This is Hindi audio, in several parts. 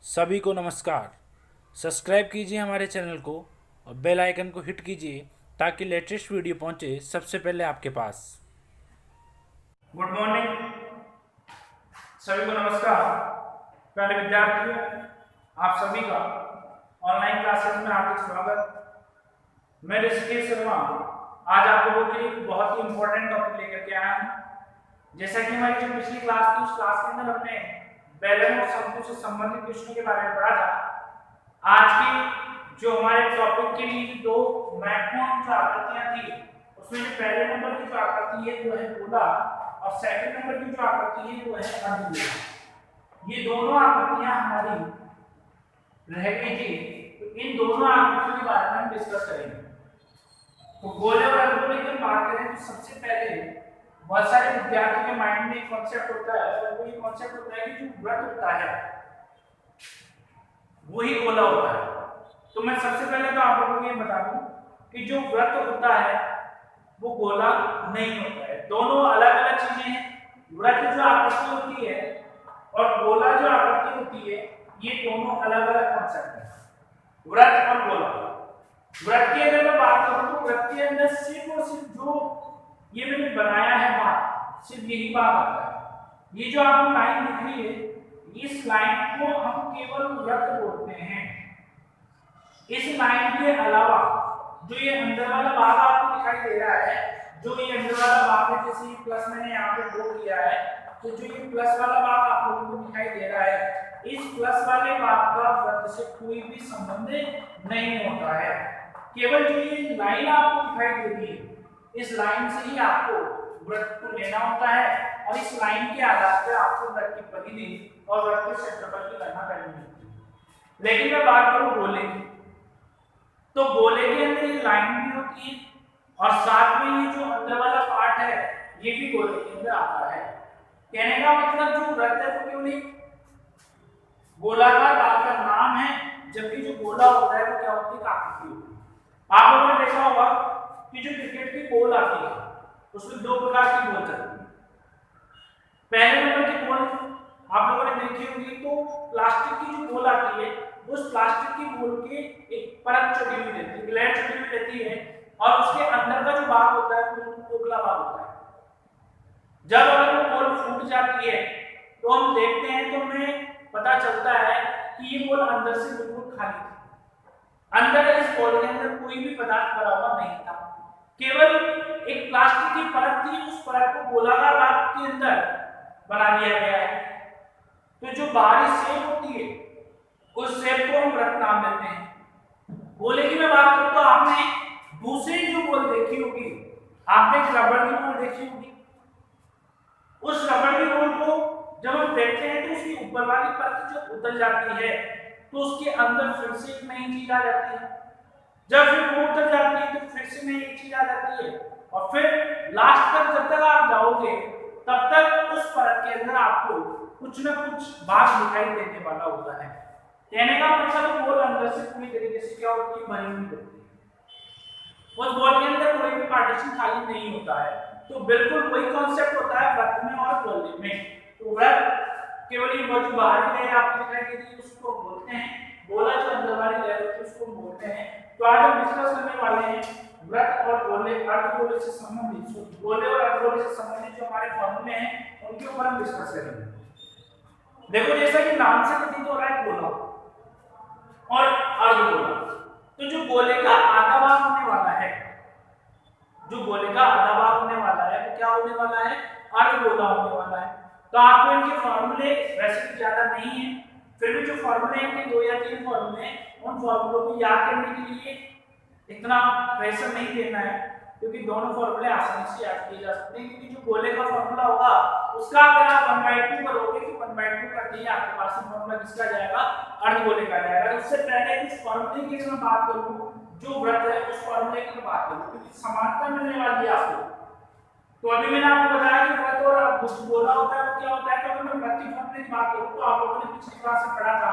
सभी को नमस्कार। सब्सक्राइब कीजिए हमारे चैनल को और बेल आइकन को हिट कीजिए ताकि लेटेस्ट वीडियो पहुंचे सबसे पहले आपके पास। गुड मॉर्निंग, सभी को नमस्कार। प्यारे विद्यार्थियों, आप सभी का ऑनलाइन क्लासेस में हार्दिक स्वागत। मैं ऋषिकेश शर्मा आज आप लोगों के लिए एक बहुत ही इंपॉर्टेंट टॉपिक लेकर के आया हूँ। जैसा कि हमारी जो पिछली क्लास थी उस क्लास के अंदर हमने बेलन और शंकु से संबंधित क्वेश्चनों के बारे में पढ़ा था। आज की जो हमारे टॉपिक के लिए दो महत्वपूर्ण जो आकृतियां थी उसमें जो पहले नंबर की जो आकृति है वो है गोला और सेकंड नंबर की जो आकृति है वो है अर्धगोला। ये दोनों आकृतियां हमारी रह गई थी, तो इन दोनों आकृतियों के बारे में हम डिस्कस करेंगे। तो गोले और अर्धगोले की बात करें तो सबसे पहले बहुत सारे विद्यार्थियों के माइंड में एक कॉन्सेप्ट होता है और वो ये कॉन्सेप्ट होता है कि जो वृत्त होता है वही गोला होता है। तो मैं सबसे पहले तो आप लोगों को ये बता दूं कि जो वृत्त होता है वो गोला नहीं होता है, दोनों अलग अलग चीजें हैं। वृत्त जो आकृति होती है और गोला जो आकृति होती है ये दोनों अलग अलग कॉन्सेप्ट है, वृत्त और गोला। वृत्त की अगर मैं बात करूं तो वृत्त के अंदर सिर्फ और सिर्फ जो ये मैंने बनाया है बात, सिर्फ यही बात आता है। ये जो आपको लाइन दिख रही है इस लाइन को हम केवल वृत्त बोलते हैं। इस लाइन के अलावा जो ये अंदर वाला भाग आपको दिखाई दे रहा है, जो ये अंदर वाला भाग है, जैसे प्लस मैंने यहाँ पे ड्रॉ किया है, तो जो ये प्लस वाला भाग आप लोगों को दिखाई दे रहा है, इस प्लस वाले भाग का वृत्त से कोई भी संबंध नहीं होता है। केवल जो ये लाइन आपको दिखाई दे रही है इस लाइन से ही आपको वृत्त को लेना होता है और इस लाइन के आधार पर आपको वृत्त की परिधि और वृत्त के क्षेत्रफल की गणना करनी होती है। लेकिन मैं बात करूं गोले की, तो गोले के अंदर ये लाइन भी होती है और साथ में ये जो अंदर वाला पार्ट है ये भी गोले के अंदर आता है। कहने का मतलब जो वृत्त है वो केवल एक गोलाकार भाग का नाम है, जबकि जो गोला होता है वो क्या होती है, आकृति होती है। आप लोगों ने देखा होगा कि जो क्रिकेट की बॉल आती है उसमें दो प्रकार की बॉल चलती है। पहले नंबर की बॉल आप लोगों ने देखी होगी तो प्लास्टिक की जो बॉल आती है उस प्लास्टिक की बॉल के एक परत चढ़ी हुई रहती है, ग्लैंड चढ़ी हुई रहती है और उसके अंदर का जो भाग होता है वो खोखला भाग होता है। जब अगर वो बॉल फूट जाती है तो हम देखते हैं तो हमें पता चलता है कि ये बॉल अंदर से बिल्कुल खाली थी, अंदर इस बॉल के अंदर कोई भी पदार्थ भरा हुआ नहीं था, केवल एक प्लास्टिक की परत थी, उस परत को गोलाकार भाग के अंदर बना दिया गया है। तो जो बाहरी शेप होती है उस शेप को हम वृत्त नाम देते हैं। गोले की मैं बात करूं तो आपने दूसरी जो बॉल देखी होगी, आपने एक रबड़ की बॉल देखी होगी, उस रबड़ की बॉल को जब हम देखते हैं तो उसकी ऊपर वाली परत जो उतर जाती है तो उसके अंदर फिर से एक नई चीज आ जाती है, जब फिर वो उतर जाती है तो फिर से नई चीज आ जाती है और फिर लास्ट तक जब तक आप जाओगे तब तक उस परत के अंदर आपको कुछ ना कुछ भाग दिखाई देने वाला होता है। कहने का मतलब बॉल अंदर से पूरी तरीके से क्या होती है, भरी हुई होती है। उस बॉल के अंदर कोई भी पार्टीशन खाली नहीं होता है। तो बिल्कुल वही कॉन्सेप्ट होता है वृत्त में और गोले में। तो वृत्त केवल ये जो बाहरी लेयर आपको दिखाई दे रही है उसको बोलते हैं, गोला जो अंदर वाली लेयर होती है उसको बोलते हैं। तो आज हम डिस्कस करने वाले हैं वृत्त और गोले, अर्धगोले से संबंधित, गोले और अर्धगोले से संबंधित जो हमारे फॉर्मूले हैं उनके ऊपर हम डिस्कस करेंगे। देखो जैसा कि नाम से प्रतीत हो रहा है गोला और अर्धगोला, तो जो गोले का आधा भाग होने वाला है, जो गोले का आधा भाग होने वाला है वो क्या होने वाला है, अर्धगोला होने वाला है। तो आपको इनके फॉर्मूले वैसे भी ज्यादा नहीं है, फिर भी जो फॉर्मूले हैं इनके 2 या 3 फॉर्मूले उन फॉर्मूलों को याद करने के लिए इतना प्रेशर नहीं देना है, क्योंकि दोनों फॉर्मूले आसानी से याद किए जा सकते हैं। क्योंकि जो गोले का फॉर्मूला होगा उसका अगर आप 1/2 करोगे तो 1/2 करते ही आपके पास फॉर्मूला किसका जाएगा, अर्धगोले का जाएगा। उससे पहले इस फॉर्मूले की मैं बात करूं, जो वृत्त है उस फॉर्मूले की बात करूं, क्योंकि समानता मिलने वाली है आपको। तो अभी मैंने आपको बताया कि वृत्त और गोला होता है वो क्या होता है। तो अगर मैं वृत्त की फॉर्मूले की बात करूं तो आप लोगों ने पिछली क्लास में पढ़ा था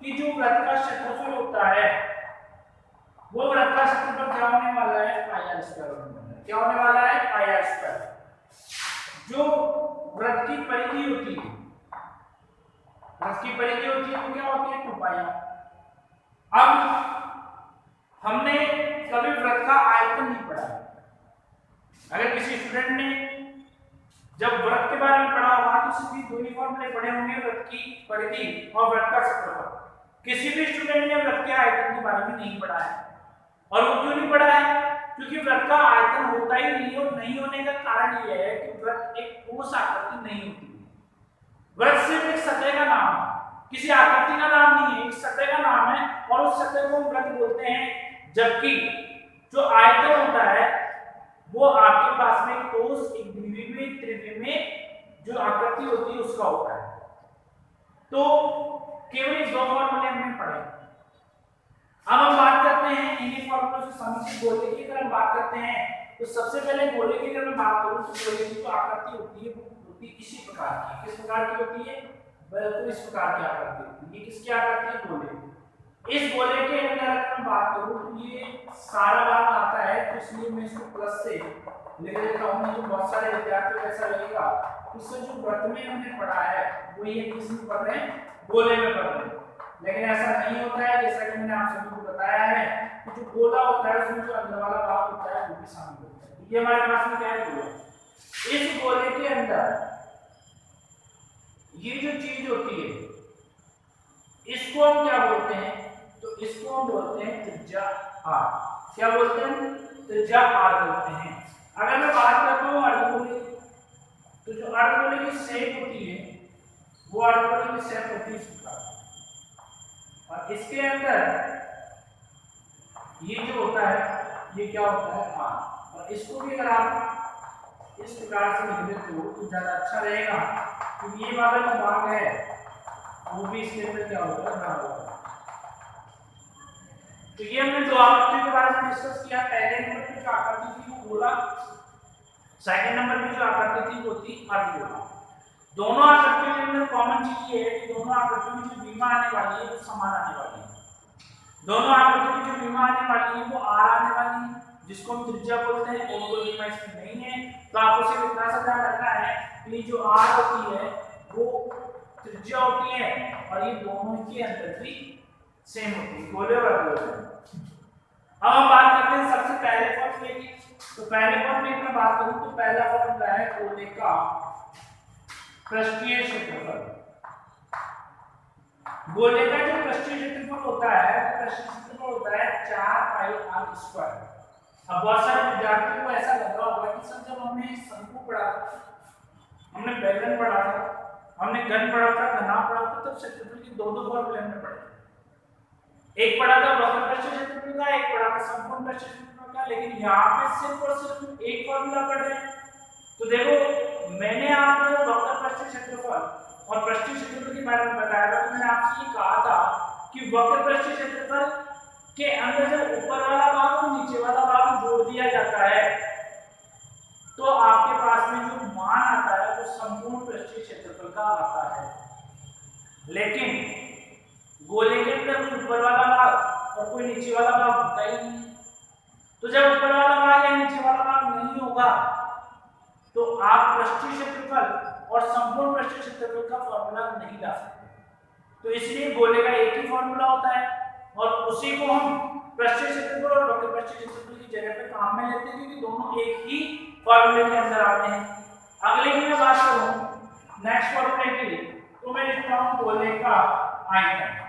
कि जो वृत्त का क्षेत्रफल होता है वो वृत्त का क्षेत्रफल क्या होने वाला है, पाई आर स्क्वायर होने वाला है। क्या होने वाला है, पाई आर स्क्वायर। जो वृत्त की परिधि होती है, जिसकी परिधि होती है वो क्या होती है 2 पाई r। अब हमने कभी वृत्त का आयतन नहीं पढ़ा। अगर किसी स्टूडेंट ने जब वृत्त के बारे में पढ़ा होगा तो सिर्फ दो ही फॉर्मूले पढ़े होंगे, वृत्त की परिधि और वृत्त का क्षेत्रफल। किसी भी स्टूडेंट ने वृत्त के आयतन के बारे में नहीं पढ़ा है। और वो क्यों नहीं पढ़ा है? क्योंकि वृत्त का आयतन होता ही नहीं, और नहीं होने का कारण यह है कि वृत्त एक ठोस आकृति नहीं होती। वृत्त सिर्फ एक सतह का नाम है, किसी आकृति का नाम नहीं है, एक सतह का नाम है, और उस सतह को हम वृत्त बोलते हैं। जबकि जो आयतन होता है वो आपके पास में ठोस, एक द्विविमीय, त्रिविमीय जो आकृति होती है उसका होता है। तो केवल 2 फॉर्मूले हमने पढ़े। अब हम बात करते हैं इन्हीं फॉर्मूलों से संबंधित गोले की। अगर हम बात करते हैं तो सबसे पहले गोले की अगर मैं बात करूं तो गोले की जो आकृति होती है वो होती है इसी प्रकार की। किस प्रकार की होती है? बिल्कुल इस प्रकार की आकृति होती है। ये किसकी आकृति है? गोले। इस गोले के अंदर अगर मैं बात करूं तो ये सारा भाग आता है, तो इसलिए मैं इसको प्लस से लिख देता हूं। तो बहुत सारे विद्यार्थियों को ऐसा लगेगा इससे जो वृत्त में हमने पढ़ा है वो ये किसमें पढ़ रहे हैं? गोले में पढ़ रहे हैं। लेकिन ऐसा नहीं होता है। जैसा कि मैंने आप सभी को बताया है कि जो गोला होता है उसमें जो अंदर वाला भाग होता है वो भी शामिल होता है। ये हमारे पास में क्या है? गोला। इस गोले के अंदर ये जो चीज होती है इसको हम क्या बोलते हैं? तो इसको हम बोलते हैं त्रिज्या r। क्या बोलते हैं? त्रिज्या r बोलते हैं। अगर मैं बात करता हूं अर्धगोले की, तो जो अर्धगोले की शेप होती है वो अर्धगोले की शेप होती है इस प्रकार। और इसके अंदर ये जो होता है ये क्या होता है? r। और इसको भी अगर आप इस प्रकार से लिख देते हो तो ज्यादा अच्छा रहेगा, क्योंकि ये वाला जो भाग है वो भी इसके अंदर क्या होगा? बना होगा। तो ये हमने 2 आकृतियों के बारे में डिस्कस किया। पहले नंबर पे जो आकृति थी वो गोला, सेकंड नंबर पे जो आकृति थी वो थी अर्धगोला। दोनों आकृतियों के अंदर कॉमन चीज ये है कि दोनों आकृतियों में जो विमा आने वाली है वो समान आने वाली है। दोनों आकृतियों में जो विमा आने वाली है वो r आने वाली है, जिसको हम त्रिज्या बोलते हैं। और कोई विमा इसमें नहीं है, तो आपको सिर्फ इतना सा ध्यान रखना है कि जो r होती है वो त्रिज्या होती है, और ये दोनों के अंदर भी सेम होती है, गोले और अर्धगोले। अब हम बात करते हैं सबसे पहले फॉर्मूले की। तो पहले फॉर्मूले की मैं बात करूं तो पहला फॉर्मूला है गोले का पृष्ठीय क्षेत्रफल। गोले का जो पृष्ठीय क्षेत्रफल होता है वो पृष्ठीय क्षेत्रफल होता है 4 पाई r स्क्वायर। अब बहुत सारे विद्यार्थियों को ऐसा लग रहा होगा कि सर जब हमने शंकु पढ़ा था, हमने बेलन पढ़ा था, हमने घन पढ़ा था, घनाभ पढ़ा था, तब क्षेत्रफल के 2 फॉर्मूले हमने पढ़े। एक पढ़ा था वक्र पृष्ठीय क्षेत्रफल का, एक पढ़ा था संपूर्ण पृष्ठीय क्षेत्रफल का। लेकिन यहाँ पे सिर्फ और सिर्फ एक फॉर्मूला पढ़ रहे हैं। तो देखो मैंने आपको जब वक्र पृष्ठीय क्षेत्रफल और पृष्ठीय क्षेत्रफल के बारे में बताया था तो मैंने आपसे ये कहा था कि वक्र पृष्ठीय क्षेत्रफल के अंदर जब ऊपर वाला भाग और नीचे वाला भाग जोड़ दिया जाता है तो आपके पास में जो मान आता है वो संपूर्ण पृष्ठीय क्षेत्रफल का आता है। लेकिन गोले के अंदर कोई ऊपर वाला भाग और कोई नीचे वाला भाग होता ही नहीं। तो जब ऊपर वाला भाग या नीचे वाला भाग नहीं होगा तो आप पृष्ठीय क्षेत्रफल और संपूर्ण पृष्ठीय क्षेत्रफल का फॉर्मूला नहीं ला सकते। तो इसलिए गोले का एक ही फॉर्मूला होता है, और उसी को हम पृष्ठीय क्षेत्रफल और वक्र पृष्ठीय क्षेत्रफल की जगह पे काम में लेते हैं, क्योंकि दोनों एक ही फॉर्मूले के अंदर आते हैं। अगले की मैं बात करूं नेक्स्ट फॉर्मूले की, तो मैं लिखता हूं गोले का आयतन।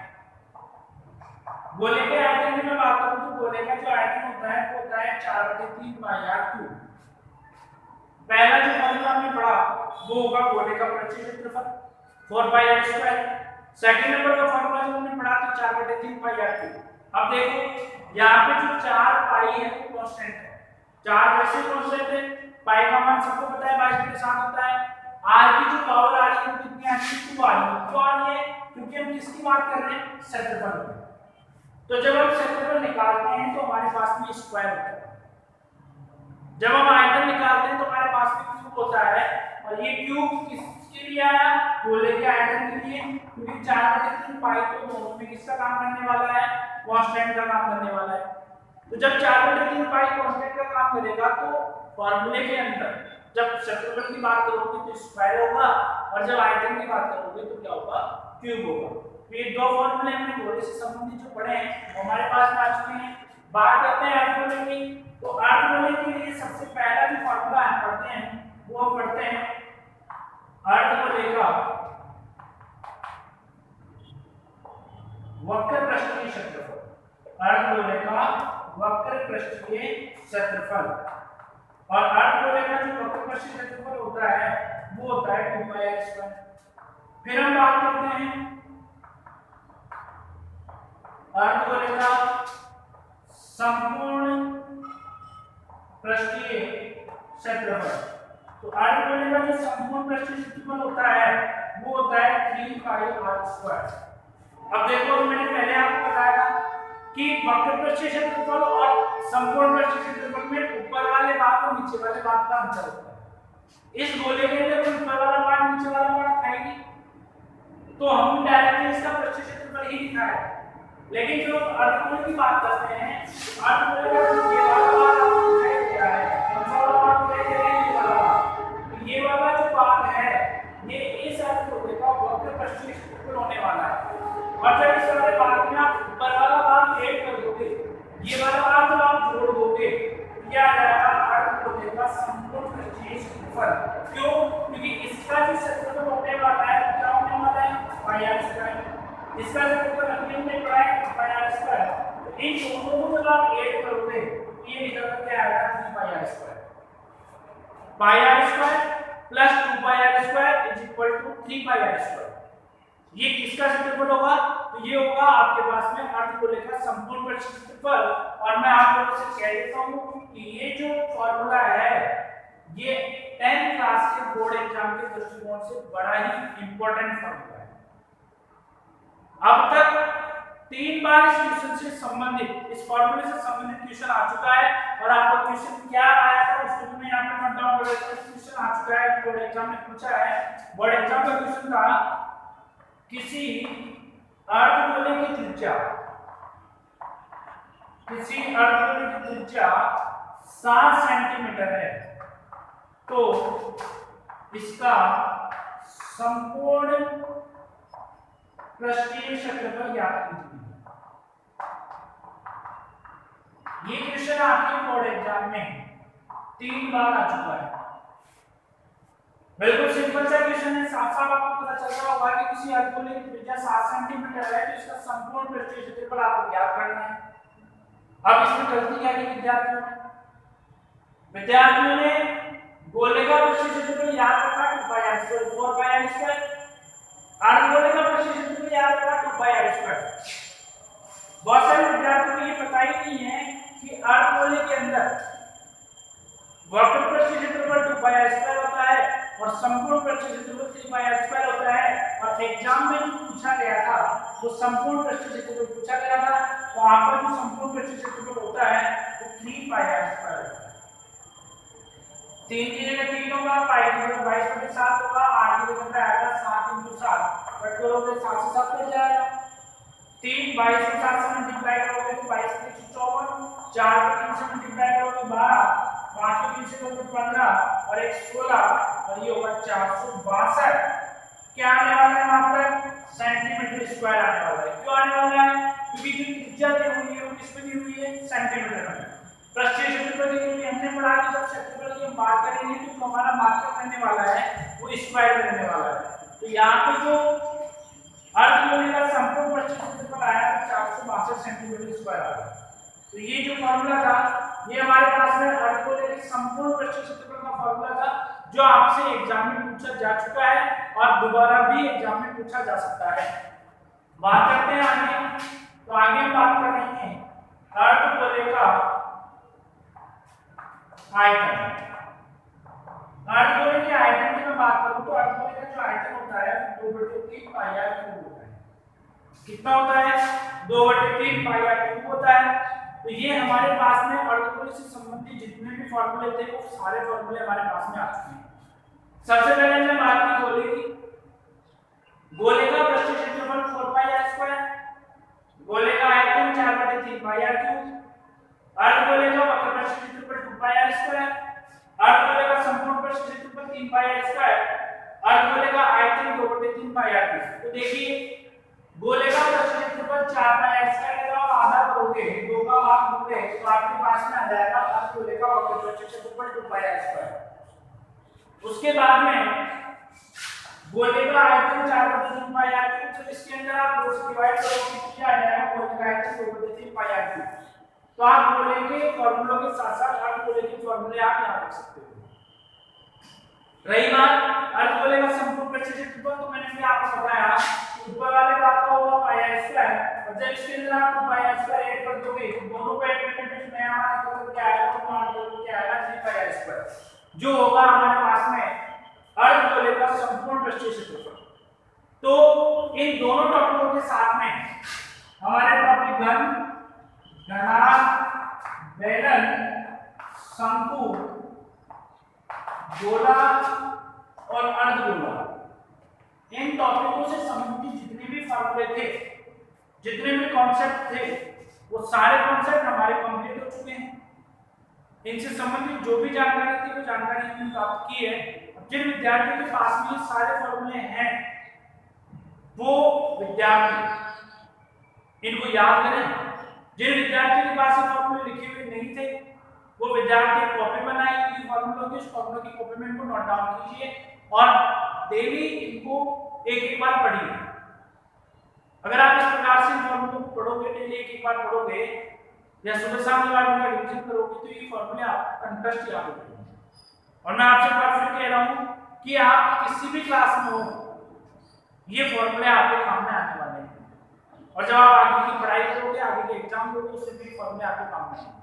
गोले के आयतन की मैं बात करूं तो गोले का जो आयतन होता है वो होता है 4/3 पाई r3। पहला जो फॉर्मूला हमने पढ़ा वो होगा गोले का पृष्ठीय क्षेत्रफल 4 पाई r स्क्वायर। सेकंड नंबर का फॉर्मूला जो हमने पढ़ा तो 4/3 पाई r3। अब देखो यहाँ पे जो 4 पाई है वो कांस्टेंट है। 4 वैसे कांस्टेंट है, पाई का मान सबको पता है 22 के साथ होता है। r की जो पावर आ रही है वो कितनी आ रही है? 2 आ रही है। क्यों आ रही है? क्योंकि हम किसकी बात कर रहे हैं? क्षेत्रफल की। तो जब हम क्षेत्रफल निकालते हैं तो हमारे पास में स्क्वायर होता है, जब हम आयतन निकालते हैं तो हमारे पास में क्यूब होता है। और ये क्यूब किसके लिए आया? गोले के आयतन के लिए, क्योंकि 4/3 पाई तो दोनों में किसका काम करने वाला है? कांस्टेंट का काम करने वाला है। तो जब 4/3 पाई कांस्टेंट का काम करेगा तो फॉर्मूले के अंदर जब क्षेत्रफल की बात करोगे तो स्क्वायर होगा, और जब आयतन की बात करोगे तो क्या होगा? क्यूब होगा। तो ये दो फॉर्मूले हमने गोले से संबंधित जो पढ़े हैं वो हमारे पास में आ चुके हैं। बात करते हैं अर्धगोले की। तो अर्धगोले के लिए सबसे पहला जो फॉर्मूला हम पढ़ते हैं वो हम पढ़ते हैं अर्धगोले का वक्र पृष्ठीय क्षेत्रफल। अर्धगोले का वक्र पृष्ठीय क्षेत्रफल। और अर्धगोले का जो वक्र पृष्ठीय क्षेत्रफल होता है वो होता है 2πr²। फिर हम बात करते हैं अर्धगोले का संपूर्ण पृष्ठीय क्षेत्रफल। तो अर्धगोले का जो संपूर्ण पृष्ठीय क्षेत्रफल होता है वो होता है 3πr²। अब देखो मैंने पहले आपको बताया था कि वक्र पृष्ठीय क्षेत्रफल और संपूर्ण पृष्ठीय क्षेत्रफल में ऊपर वाले भाग और नीचे वाले भाग का अंतर होता है। इस गोले के अंदर ऊपर वाला भाग नीचे वाला भाग है ही, तो हम डायरेक्टली इसका पृष्ठीय क्षेत्रफल ही लिखा है। लेकिन जो अर्धगोले की बात करते हैं, अर्धगोले का जो ये वाला भाग आपको दिखाई दे रहा है, कौन सा वाला भाग दिखाई दे रहा है? ये वाला भाग। तो ये वाला जो भाग है ये इस अर्धगोले का वक्र पृष्ठीय क्षेत्रफल होने वाला है। और जब इस वाले भाग में आप ऊपर वाला भाग ऐड कर दोगे, ये वाला भाग जब आप जोड़ दोगे तो क्या आ जाएगा? अर्धगोले का संपूर्ण पृष्ठीय क्षेत्रफल। क्यों? क्योंकि इसका जो क्षेत्रफल होने वाला है क्या होने वाला है? πr²। इसका क्षेत्रफल हमने में पढ़ा है πr²। तो इन दोनों को जब आप ऐड करोगे तो ये निकल कर क्या आएगा? 3πr²। πr² plus 2πr² is equal to 3πr²। ये किसका क्षेत्रफल होगा? तो ये होगा आपके पास में अर्धगोले का संपूर्ण पृष्ठीय क्षेत्रफल। और मैं आप लोगों से कह देता हूं कि ये जो फॉर्मूला है ये 10th क्लास के बोर्ड एग्जाम के दृष्टिकोण से बड़ा ही इंपॉर्टेंट फॉर्मूला है। अब तक 3 बार इस क्वेश्चन से संबंधित, इस फॉर्मूले से संबंधित क्वेश्चन आ चुका है। और आपका क्वेश्चन क्या आया था उसको भी मैं यहां पे नोट डाउन कर लेता हूं। क्वेश्चन आ चुका है, बोर्ड एग्जाम में पूछा है। बोर्ड एग्जाम का क्वेश्चन था किसी अर्धगोले की त्रिज्या 7 सेंटीमीटर है, तो इसका संपूर्ण पृष्ठीय क्षेत्रफल ज्ञात कीजिए। ये क्वेश्चन आपके बोर्ड एग्जाम में 3 बार आ चुका है। बिल्कुल सिंपल सा क्वेश्चन है। साफ साफ आपको पता चल रहा होगा कि किसी अर्धगोले की त्रिज्या 7 सेंटीमीटर है तो इसका संपूर्ण पृष्ठीय क्षेत्रफल आपको ज्ञात करना है। अब इसमें गलती क्या की विद्यार्थियों ने गोले का पृष्ठीय क्षेत्रफल याद रखा 2πr², 4πr²। अर्धगोले का पृष्ठीय क्षेत्रफल याद रखा 2πr²। बहुत सारे विद्यार्थियों को ये पता ही नहीं है कि अर्धगोले के अंदर वक्र पृष्ठीय क्षेत्रफल 2πr² होता है और संपूर्ण पृष्ठीय क्षेत्रफल 3πr² होता है। और एग्जाम में जो पूछा गया था वो संपूर्ण पृष्ठीय क्षेत्रफल पूछा गया था। तो आपका जो संपूर्ण पृष्ठीय क्षेत्रफल होता है वो 3πr² होता है। 3 की जगह 3 होगा, पाई की जगह 22/7 होगा, r की जगह पे आएगा 7 × 7। कट करोगे 7 से 7 कट जाएगा। 3 22 को 7 से मल्टीप्लाई करोगे तो 22 × 154, 4 को 3 से मल्टीप्लाई करोगे 12, 5 को 3 से करोगे 15 और 1 16 और ये होगा 462। क्या आने वाला है वहां पर? सेंटीमीटर स्क्वायर आने वाला है। क्यों आने वाला है? क्योंकि जो त्रिज्या दी हुई है वो किसमें दी हुई है? सेंटीमीटर में। पृष्ठीय क्षेत्रफल के लिए हमने पढ़ा कि जब क्षेत्रफल की हम बात करेंगे तो जो हमारा मात्रक रहने वाला है वो स्क्वायर में रहने वाला है। तो यहाँ पे जो अर्धगोले का संपूर्ण पृष्ठीय क्षेत्रफल आया है 462 सेंटीमीटर स्क्वायर आया। तो ये जो फॉर्मूला था ये हमारे पास में अर्धगोले के संपूर्ण पृष्ठीय क्षेत्रफल का फॉर्मूला था जो आपसे एग्जाम में पूछा जा चुका है और दोबारा भी एग्जाम में पूछा जा सकता है। बात करते हैं आगे। तो आगे हम बात कर रहे हैं अर्धगोले का आयतन। अर्धगोले के आयतन की मैं बात करूं तो अर्धगोले का जो आयतन होता है 2/3 πr³ होता है। कितना होता है? 2/3 πr³ होता है। तो ये हमारे पास में अर्धगोले से संबंधित जितने भी फॉर्मूले थे वो सारे फॉर्मूले हमारे पास में आ चुके हैं। सबसे पहले हमने बात की गोले की। गोले का पृष्ठीय क्षेत्रफल 4πr², गोले का आयतन 4/3 πr³, अर्धगोले का वक्र पृष्ठीय क्षेत्रफल 2πr², अर्धगोले का संपूर्ण पृष्ठीय क्षेत्रफल 3πr², अर्धगोले का आयतन 2/3 पाई आर क्यूब। तो देखिए गोले का क्षेत्रफल 4 पाई आर स्क्वायर है, और आधा करोगे 2 का भाग दोगे तो आपके पास में आ जाएगा अर्धगोले का क्षेत्रफल 2 पाई आर स्क्वायर। उसके बाद में गोले का आयतन 4/3 पाई आर क्यूब, तो इसके अंदर आप 2 से डिवाइड करोगे तो क्या आ जाएगा, गोले का आयतन 2/3 पाई आर क्यूब। तो आप गोले के फॉर्मूलों के साथ साथ अर्धगोले के फॉर्मूले आप यहां रख सकते हो। रही बात अर्धगोले का संपूर्ण पृष्ठ क्षेत्रफल, तो मैंने भी आपको बताया ऊपर वाले का आपका होगा पाई आर स्क्वायर, और जब इसके अंदर आप पाई आर स्क्वायर ऐड कर दोगे तो दोनों को ऐड करने पे नया मान निकल के आएगा, तो मान निकल के आएगा 3 पाई आर स्क्वायर, जो होगा हमारे पास में अर्धगोले का संपूर्ण पृष्ठ क्षेत्रफल। तो इन दोनों टॉपिकों के साथ में हमारे टॉपिक घन, घनाभ, बेलन, शंकु, गोला और अर्धगोला, इन टॉपिकों से संबंधित जितने भी फॉर्मूले थे, जितने भी कॉन्सेप्ट थे, वो सारे कॉन्सेप्ट हमारे कंप्लीट हो चुके हैं। इनसे संबंधित जो भी जानकारी थी वो जानकारी हमने प्राप्त की है। अब जिन विद्यार्थियों के पास में ये सारे फॉर्मूले हैं वो विद्यार्थी इनको याद करें। जिन विद्यार्थियों के पास ये फॉर्मूले लिखे हुए नहीं थे वो विद्यार्थी कॉपी बनाएंगे फॉर्मूलों की, उस फॉर्मूलों की कॉपी में इनको नोट डाउन कीजिए और डेली इनको एक बार पढ़िए। अगर आप इस प्रकार से इन फॉर्मूलों को पढ़ोगे, डेली एक बार पढ़ोगे या सुबह शाम के बाद इनका रिवीजन करोगे तो ये फॉर्मूले आपको कंठस्थ याद हो जाएंगे। और मैं आपसे एक बार फिर कह रहा हूं कि आप किसी भी क्लास में हो, ये फॉर्मूले आपके काम में आने वाले हैं, और जब आप आगे की पढ़ाई करोगे, आगे के एग्जाम दोगे, उससे भी फॉर्मूले आपके काम में आएंगे।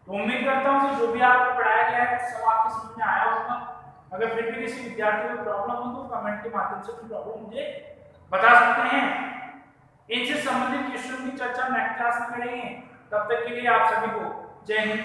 तो उम्मीद करता हूं कि जो भी आपको पढ़ाया गया है सब आपके समझ में आया होगा। अगर फिर भी किसी विद्यार्थी को प्रॉब्लम हो तो कमेंट के माध्यम से अपनी प्रॉब्लम मुझे बता सकते हैं। इनसे संबंधित क्वेश्चन की चर्चा नेक्स्ट क्लास में करेंगे। तब तक के लिए आप सभी को जय हिंद।